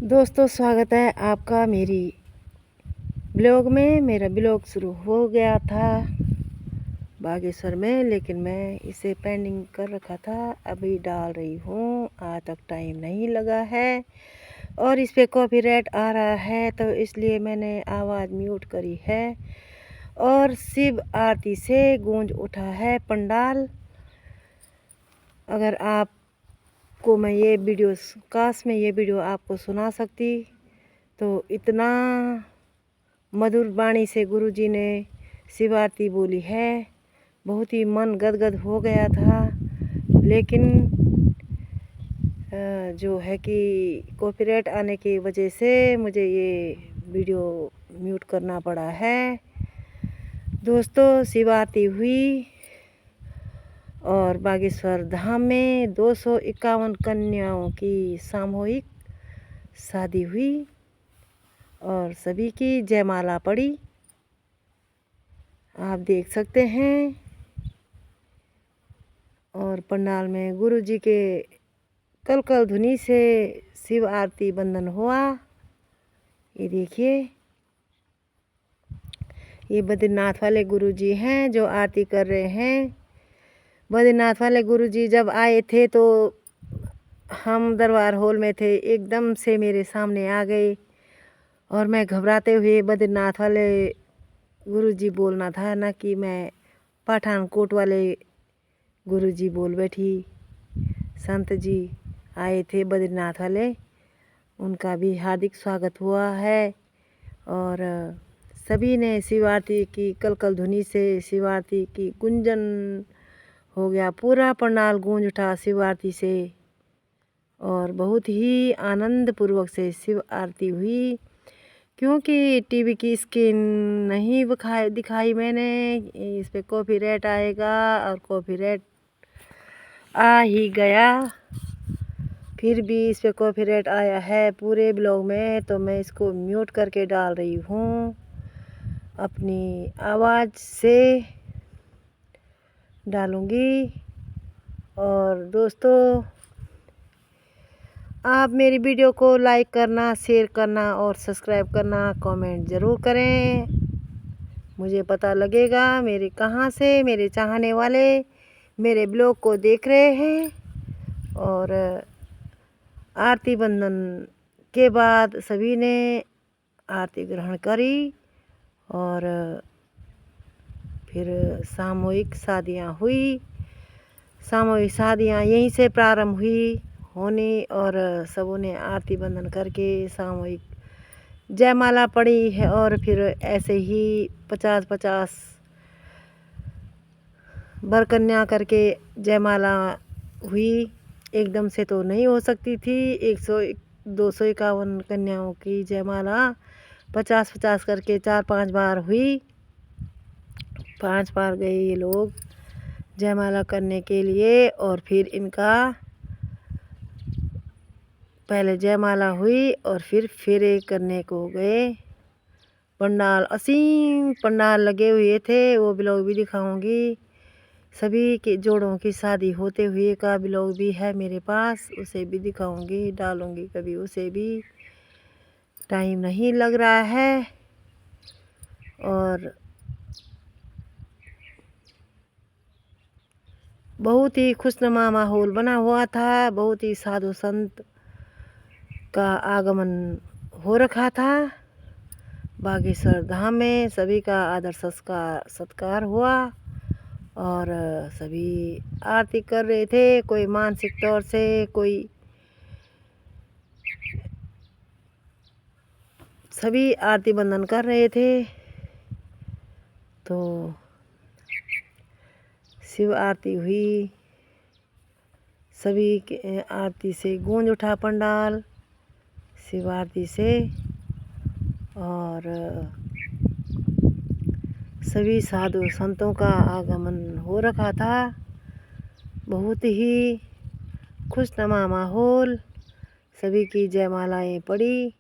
दोस्तों, स्वागत है आपका मेरी ब्लॉग में। मेरा ब्लॉग शुरू हो गया था बागेश्वर में, लेकिन मैं इसे पेंडिंग कर रखा था। अभी डाल रही हूँ, आज तक टाइम नहीं लगा है और इस पे कॉपीराइट आ रहा है, तो इसलिए मैंने आवाज़ म्यूट करी है। और शिव आरती से गूंज उठा है पंडाल। अगर आप को मैं ये वीडियो काश में ये वीडियो आपको सुना सकती, तो इतना मधुर वाणी से गुरुजी ने शिव आरती बोली है, बहुत ही मन गदगद हो गया था। लेकिन जो है कि कॉपीराइट आने की वजह से मुझे ये वीडियो म्यूट करना पड़ा है। दोस्तों, शिव आरती हुई और बागेश्वर धाम में 251 कन्याओं की सामूहिक शादी हुई और सभी की जयमाला पड़ी, आप देख सकते हैं। और पंडाल में गुरुजी के कलकल ध्वनि से शिव आरती बंदन हुआ। ये देखिए, ये बद्रीनाथ वाले गुरुजी हैं जो आरती कर रहे हैं। बद्रीनाथ वाले गुरुजी जब आए थे तो हम दरबार हॉल में थे, एकदम से मेरे सामने आ गए और मैं घबराते हुए बद्रीनाथ वाले गुरुजी बोलना था ना कि मैं पठानकोट वाले गुरुजी बोल बैठी। संत जी आए थे बद्रीनाथ वाले, उनका भी हार्दिक स्वागत हुआ है। और सभी ने शिव आरती की कलकल ध्वनि से शिव आरती की गुंजन हो गया, पूरा पंडाल गूंज उठा शिव आरती से। और बहुत ही आनंद पूर्वक से शिव आरती हुई, क्योंकि टीवी की स्क्रीन नहीं दिखाई मैंने, इस पे कॉपीराइट आएगा और कॉपीराइट आ ही गया। फिर भी इस पे कॉपीराइट आया है पूरे ब्लॉग में, तो मैं इसको म्यूट करके डाल रही हूँ, अपनी आवाज़ से डालूँगी। और दोस्तों, आप मेरी वीडियो को लाइक करना, शेयर करना और सब्सक्राइब करना, कमेंट ज़रूर करें। मुझे पता लगेगा मेरे कहाँ से मेरे चाहने वाले मेरे ब्लॉग को देख रहे हैं। और आरती बंदन के बाद सभी ने आरती ग्रहण करी और फिर सामूहिक शादियाँ हुई। सामूहिक शादियाँ यहीं से प्रारंभ हुई होने और सबों ने आरती बंदन करके सामूहिक जयमाला पड़ी है। और फिर ऐसे ही 50-50 वर कन्या करके जयमाला हुई। एकदम से तो नहीं हो सकती थी, 251 कन्याओं की जयमाला 50-50 करके 4-5 बार हुई। 5 बार गए ये लोग जयमाला करने के लिए। और फिर इनका पहले जयमाला हुई और फिर फेरे करने को गए। पंडाल असीम पंडाल लगे हुए थे, वो ब्लॉग भी दिखाऊंगी। सभी के जोड़ों की शादी होते हुए का ब्लॉग भी है मेरे पास, उसे भी दिखाऊंगी, डालूंगी कभी उसे भी। टाइम नहीं लग रहा है। और बहुत ही खुशनुमा माहौल बना हुआ था, बहुत ही साधु संत का आगमन हो रखा था बागेश्वर धाम में। सभी का आदर सत्कार हुआ और सभी आरती कर रहे थे, कोई मानसिक तौर से, कोई सभी आरती बंदन कर रहे थे। तो शिव आरती हुई, सभी के आरती से गूंज उठा पंडाल शिव आरती से। और सभी साधु संतों का आगमन हो रखा था, बहुत ही खुशनुमा माहौल, सभी की जयमालाएं पड़ी।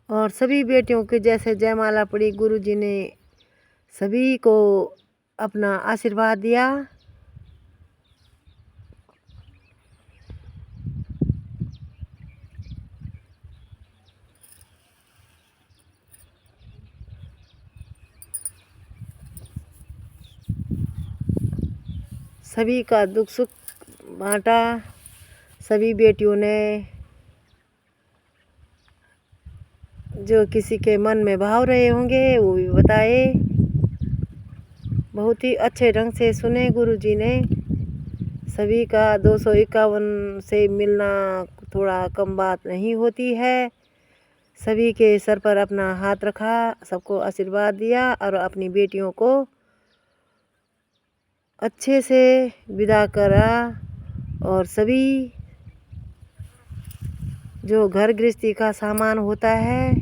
और सभी बेटियों के जैसे जयमाला पड़ी, गुरुजी ने सभी को अपना आशीर्वाद दिया। सभी का दुख सुख बांटा। सभी बेटियों ने जो किसी के मन में भाव रहे होंगे वो भी बताए। बहुत ही अच्छे ढंग से सुने गुरुजी ने। सभी का 251 से मिलना थोड़ा कम बात नहीं होती है। सभी के सर पर अपना हाथ रखा, सबको आशीर्वाद दिया और अपनी बेटियों को अच्छे से विदा करा। और सभी जो घर गृहस्थी का सामान होता है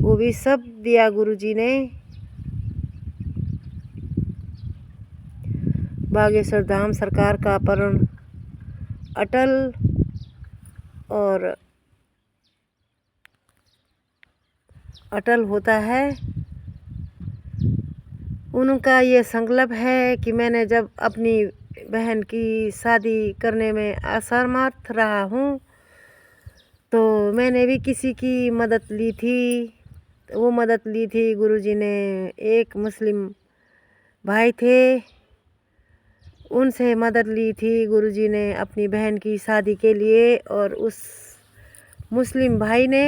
वो भी सब दिया गुरुजी ने। बागेश्वर धाम सरकार का प्रण अटल और अटल होता है। उनका ये संकल्प है कि मैंने जब अपनी बहन की शादी करने में असमर्थ रहा हूँ तो मैंने भी किसी की मदद ली थी। वो मदद ली थी गुरुजी ने, एक मुस्लिम भाई थे उनसे मदद ली थी गुरुजी ने अपनी बहन की शादी के लिए। और उस मुस्लिम भाई ने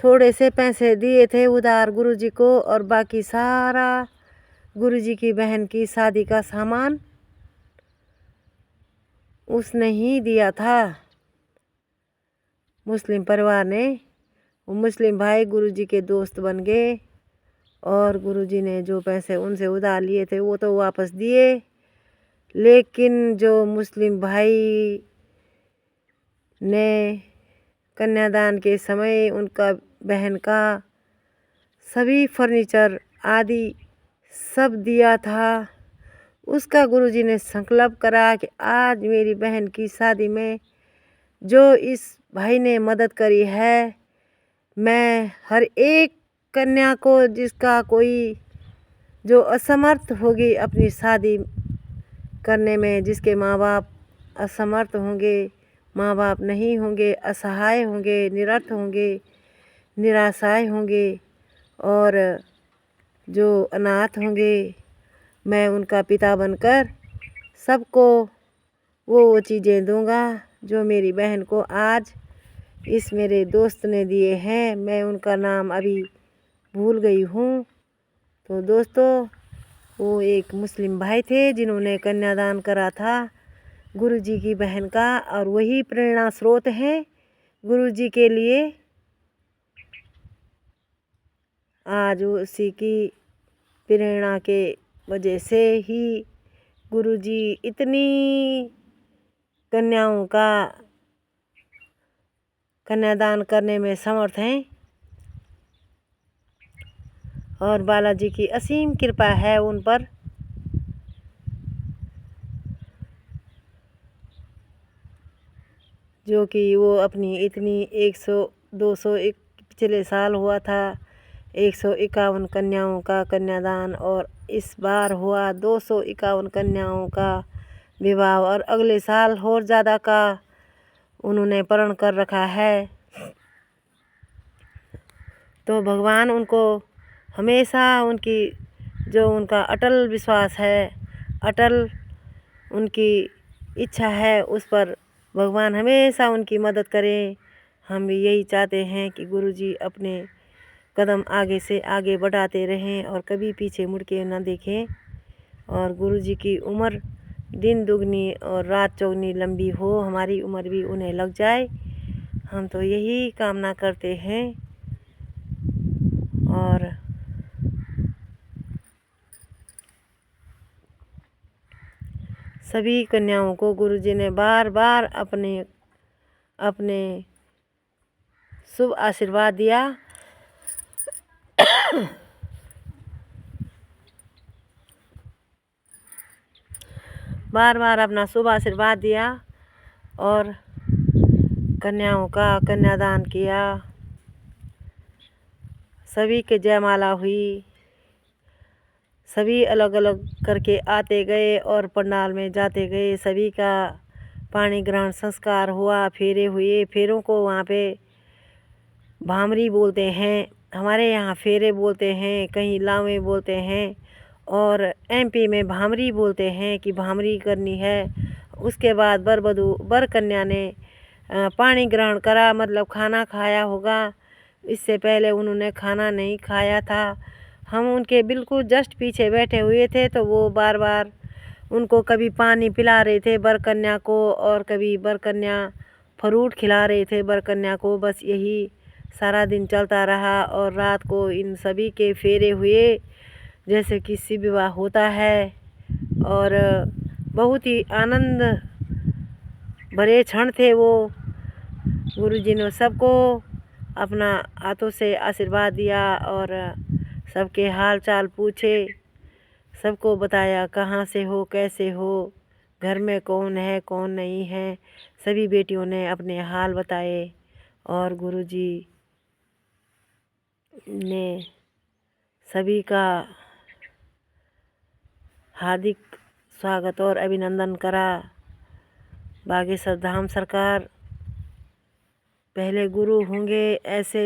थोड़े से पैसे दिए थे उधार गुरुजी को और बाकी सारा गुरुजी की बहन की शादी का सामान उसने ही दिया था, मुस्लिम परिवार ने। वो मुस्लिम भाई गुरुजी के दोस्त बन गए और गुरुजी ने जो पैसे उनसे उधार लिए थे वो तो वापस दिए। लेकिन जो मुस्लिम भाई ने कन्यादान के समय उनका बहन का सभी फर्नीचर आदि सब दिया था, उसका गुरुजी ने संकल्प करा कि आज मेरी बहन की शादी में जो इस भाई ने मदद करी है, मैं हर एक कन्या को जिसका कोई जो असमर्थ होगी अपनी शादी करने में, जिसके माँ बाप असमर्थ होंगे, माँ बाप नहीं होंगे, असहाय होंगे, निरर्थ होंगे, निराशाएं होंगे और जो अनाथ होंगे, मैं उनका पिता बनकर सबको वो चीज़ें दूंगा जो मेरी बहन को आज इस मेरे दोस्त ने दिए हैं। मैं उनका नाम अभी भूल गई हूँ। तो दोस्तों, वो एक मुस्लिम भाई थे जिन्होंने कन्यादान करा था गुरुजी की बहन का, और वही प्रेरणा स्रोत हैं गुरुजी के लिए। आज उसी की प्रेरणा के वजह से ही गुरुजी इतनी कन्याओं का कन्यादान करने में समर्थ हैं और बालाजी की असीम कृपा है उन पर। जो कि वो अपनी इतनी 100-200 पिछले साल हुआ था 151 कन्याओं का कन्यादान, और इस बार हुआ 251 कन्याओं का विवाह, और अगले साल और ज़्यादा का उन्होंने प्रण कर रखा है। तो भगवान उनको हमेशा उनकी जो उनका अटल विश्वास है, अटल उनकी इच्छा है, उस पर भगवान हमेशा उनकी मदद करें। हम भी यही चाहते हैं कि गुरुजी अपने कदम आगे से आगे बढ़ाते रहें और कभी पीछे मुड़ के न देखें, और गुरुजी की उम्र दिन दुगनी और रात चौगनी लंबी हो, हमारी उम्र भी उन्हें लग जाए। हम तो यही कामना करते हैं। और सभी कन्याओं को गुरुजी ने बार बार अपने अपने शुभ आशीर्वाद दिया। बार बार अपना शुभ आशीर्वाद दिया और कन्याओं का कन्यादान किया। सभी के जयमाला हुई सभी अलग अलग करके आते गए और पंडाल में जाते गए। सभी का पानी ग्रहण संस्कार हुआ, फेरे हुए। फेरों को वहाँ पे भामरी बोलते हैं, हमारे यहाँ फेरे बोलते हैं, कहीं लावे बोलते हैं, और एमपी में भामरी बोलते हैं कि भामरी करनी है। उसके बाद बर कन्या ने पानी ग्रहण करा, मतलब खाना खाया होगा। इससे पहले उन्होंने खाना नहीं खाया था। हम उनके बिल्कुल जस्ट पीछे बैठे हुए थे, तो वो बार बार उनको कभी पानी पिला रहे थे बर कन्या को, और कभी बर कन्या फ्रूट खिला रहे थे बर कन्या को। बस यही सारा दिन चलता रहा और रात को इन सभी के फेरे हुए जैसे किसी विवाह होता है। और बहुत ही आनंद भरे क्षण थे वो। गुरुजी ने सबको अपना हाथों से आशीर्वाद दिया और सबके हाल चाल पूछे, सबको बताया कहाँ से हो, कैसे हो, घर में कौन है कौन नहीं है। सभी बेटियों ने अपने हाल बताए और गुरुजी ने सभी का हार्दिक स्वागत और अभिनंदन करा। बागेश्वर धाम सरकार पहले गुरु होंगे ऐसे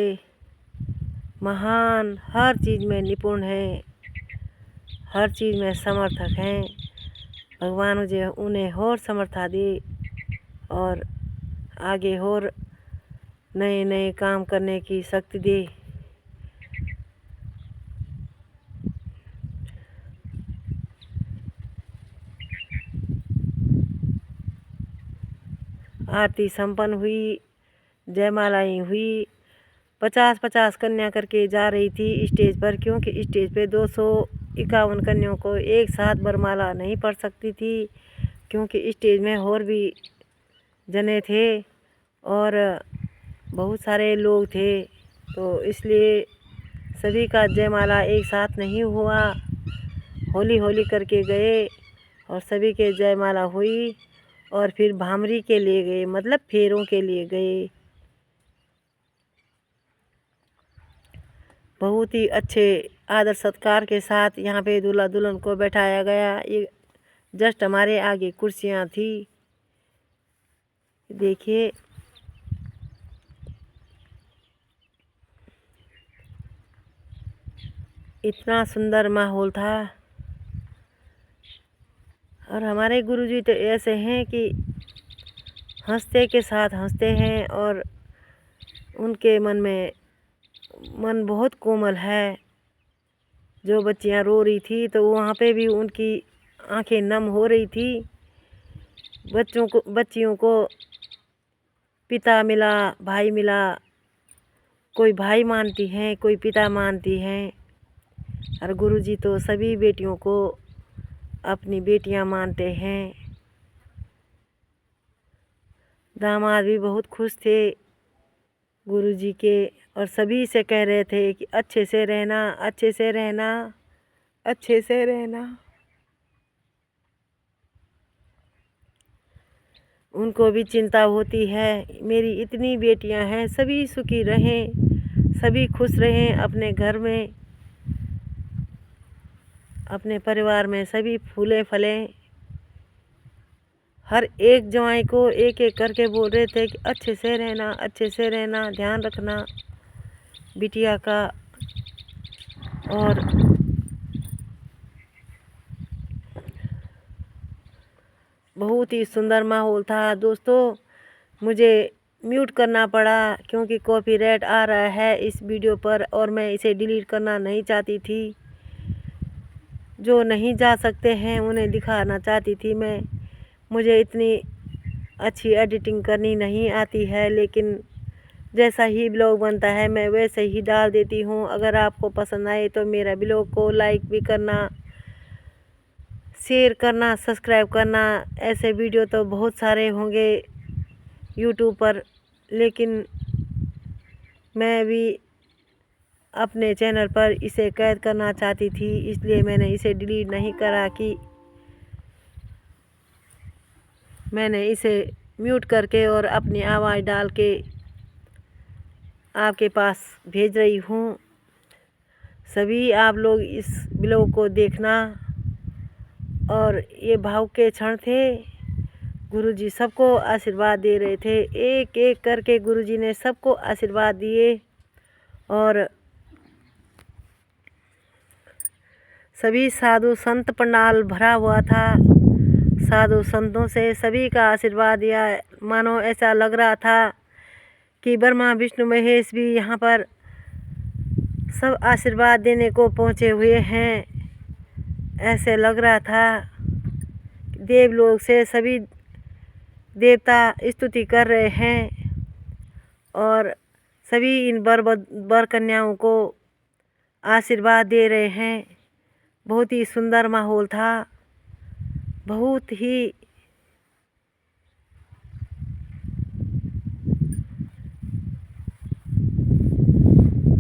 महान, हर चीज़ में निपुण हैं, हर चीज़ में समर्थक हैं। भगवान मुझे उन्हें और समर्था दे और आगे और नए नए काम करने की शक्ति दे। आरती संपन्न हुई, जयमालाएँ हुई। 50-50 कन्या करके जा रही थी स्टेज पर, क्योंकि स्टेज पे 251 कन्याओं को एक साथ वरमाला नहीं पड़ सकती थी, क्योंकि स्टेज में और भी जने थे और बहुत सारे लोग थे, तो इसलिए सभी का जयमाला एक साथ नहीं हुआ। होली होली करके गए और सभी के जयमाला हुई और फिर भामरी के लिए गए, मतलब फेरों के लिए गए। बहुत ही अच्छे आदर सत्कार के साथ यहाँ पे दूल्हा दुल्हन को बैठाया गया। ये जस्ट हमारे आगे कुर्सियाँ थी, देखिए। इतना सुंदर माहौल था। और हमारे गुरुजी तो ऐसे हैं कि हंसते के साथ हंसते हैं और उनके मन बहुत कोमल है। जो बच्चियां रो रही थी तो वहाँ पे भी उनकी आंखें नम हो रही थी। बच्चियों को पिता मिला, भाई मिला। कोई भाई मानती हैं, कोई पिता मानती हैं, और गुरुजी तो सभी बेटियों को अपनी बेटियां मानते हैं। दामाद भी बहुत खुश थे गुरुजी के और सभी से कह रहे थे कि अच्छे से रहना, अच्छे से रहना, अच्छे से रहना। उनको भी चिंता होती है, मेरी इतनी बेटियां हैं, सभी सुखी रहें, सभी खुश रहें अपने घर में, अपने परिवार में सभी फूले फलें। हर एक जवाई को एक एक करके बोल रहे थे कि अच्छे से रहना, अच्छे से रहना, ध्यान रखना बिटिया का। और बहुत ही सुंदर माहौल था दोस्तों। मुझे म्यूट करना पड़ा क्योंकि कॉपीराइट आ रहा है इस वीडियो पर और मैं इसे डिलीट करना नहीं चाहती थी। जो नहीं जा सकते हैं उन्हें दिखाना चाहती थी मैं। मुझे इतनी अच्छी एडिटिंग करनी नहीं आती है, लेकिन जैसा ही ब्लॉग बनता है मैं वैसे ही डाल देती हूँ। अगर आपको पसंद आए तो मेरा ब्लॉग को लाइक भी करना, शेयर करना, सब्सक्राइब करना। ऐसे वीडियो तो बहुत सारे होंगे यूट्यूब पर, लेकिन मैं भी अपने चैनल पर इसे कैद करना चाहती थी, इसलिए मैंने इसे डिलीट नहीं करा कि मैंने इसे म्यूट करके और अपनी आवाज़ डाल के आपके पास भेज रही हूँ। सभी आप लोग इस ब्लॉग को देखना। और ये भाव के क्षण थे। गुरुजी सबको आशीर्वाद दे रहे थे, एक एक करके गुरुजी ने सबको आशीर्वाद दिए। और सभी साधु संत पंडाल भरा हुआ था, साधु संतों से सभी का आशीर्वाद दिया। मानो ऐसा लग रहा था कि ब्रह्मा विष्णु महेश भी यहाँ पर सब आशीर्वाद देने को पहुँचे हुए हैं। ऐसे लग रहा था देवलोक से सभी देवता स्तुति कर रहे हैं और सभी इन वर कन्याओं को आशीर्वाद दे रहे हैं। बहुत ही सुंदर माहौल था, बहुत ही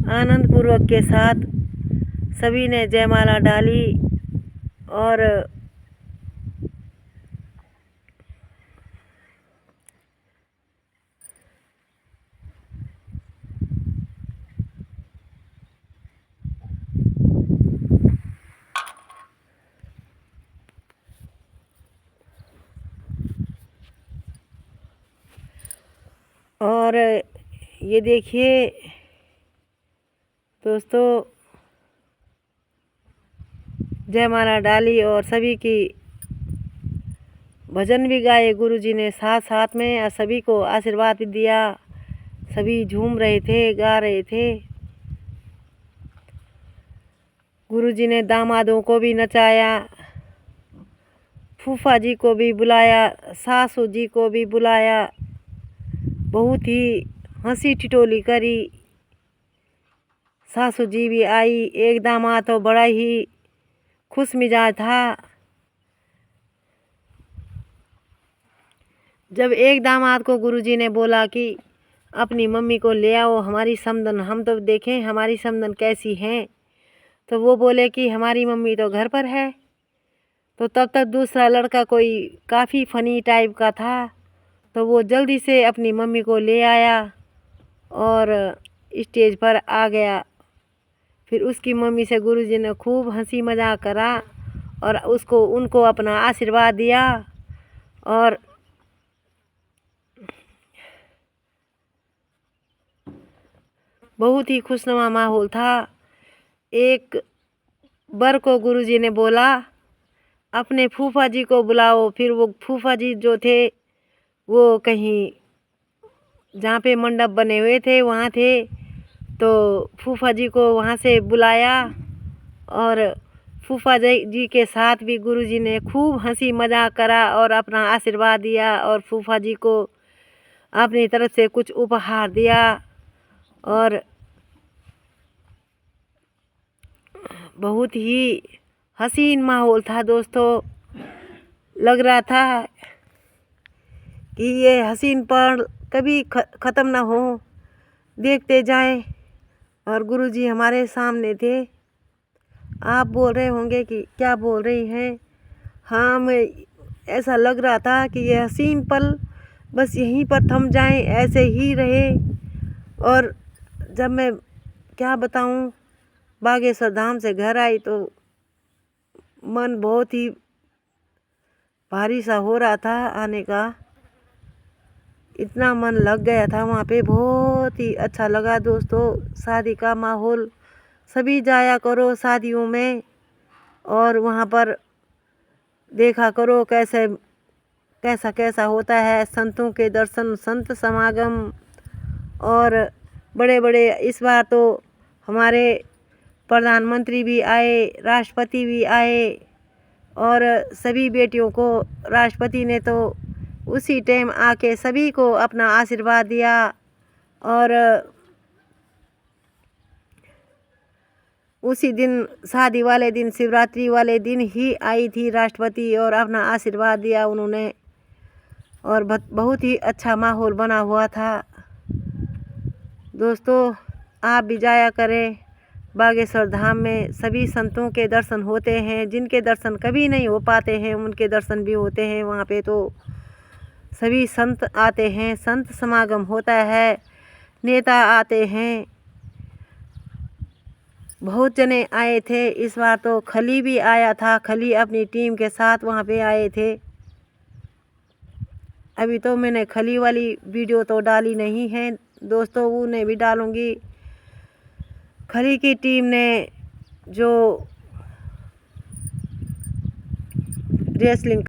आनंद पूर्वक के साथ सभी ने जयमाला डाली। और ये देखिए दोस्तों, जयमाला डाली और सभी की भजन भी गाए गुरुजी ने साथ साथ में, और सभी को आशीर्वाद भी दिया। सभी झूम रहे थे, गा रहे थे। गुरुजी ने दामादों को भी नचाया, फूफा जी को भी बुलाया, सासू जी को भी बुलाया। बहुत ही हंसी ठिठोली करी। सासू जी भी आई। एक दामाद तो बड़ा ही खुश मिजाज था। जब एक दामाद को गुरुजी ने बोला कि अपनी मम्मी को ले आओ, हमारी समधन हम तो देखें हमारी समधन कैसी हैं, तो वो बोले कि हमारी मम्मी तो घर पर है। तो तब तक दूसरा लड़का कोई काफ़ी फनी टाइप का था, तो वो जल्दी से अपनी मम्मी को ले आया और स्टेज पर आ गया। फिर उसकी मम्मी से गुरुजी ने खूब हंसी मजाक करा और उनको अपना आशीर्वाद दिया। और बहुत ही खुशनुमा माहौल था। एक बर को गुरुजी ने बोला अपने फूफा जी को बुलाओ। फिर वो फूफा जी जो थे वो कहीं जहाँ पे मंडप बने हुए थे वहाँ थे, तो फूफा जी को वहाँ से बुलाया और फूफा जी के साथ भी गुरुजी ने खूब हंसी मजाक करा और अपना आशीर्वाद दिया और फूफा जी को अपनी तरफ से कुछ उपहार दिया। और बहुत ही हसीन माहौल था दोस्तों। लग रहा था कि ये हसीन पल कभी ख़त्म ना हो, देखते जाएं। और गुरुजी हमारे सामने थे। आप बोल रहे होंगे कि क्या बोल रही हैं। हाँ, मैं ऐसा लग रहा था कि ये हसीन पल बस यहीं पर थम जाएं, ऐसे ही रहे। और जब मैं क्या बताऊं, बागेश्वर धाम से घर आई तो मन बहुत ही भारी सा हो रहा था आने का। इतना मन लग गया था वहाँ पे, बहुत ही अच्छा लगा दोस्तों। शादी का माहौल, सभी जाया करो शादियों में और वहाँ पर देखा करो कैसा होता है संतों के दर्शन, संत समागम। और बड़े बड़े इस बार तो हमारे प्रधानमंत्री भी आए, राष्ट्रपति भी आए और सभी बेटियों को राष्ट्रपति ने तो उसी टाइम आके सभी को अपना आशीर्वाद दिया। और उसी दिन शादी वाले दिन, शिवरात्रि वाले दिन ही आई थी राष्ट्रपति और अपना आशीर्वाद दिया उन्होंने। और बहुत ही अच्छा माहौल बना हुआ था दोस्तों। आप भी जाया करें बागेश्वर धाम में, सभी संतों के दर्शन होते हैं। जिनके दर्शन कभी नहीं हो पाते हैं उनके दर्शन भी होते हैं वहाँ पे। तो सभी संत आते हैं, संत समागम होता है, नेता आते हैं। बहुत जने आए थे। इस बार तो खली भी आया था, खली अपनी टीम के साथ वहाँ पे आए थे। अभी तो मैंने खली वाली वीडियो तो डाली नहीं है दोस्तों, उन्हें भी डालूंगी। खली की टीम ने जो रेसलिंग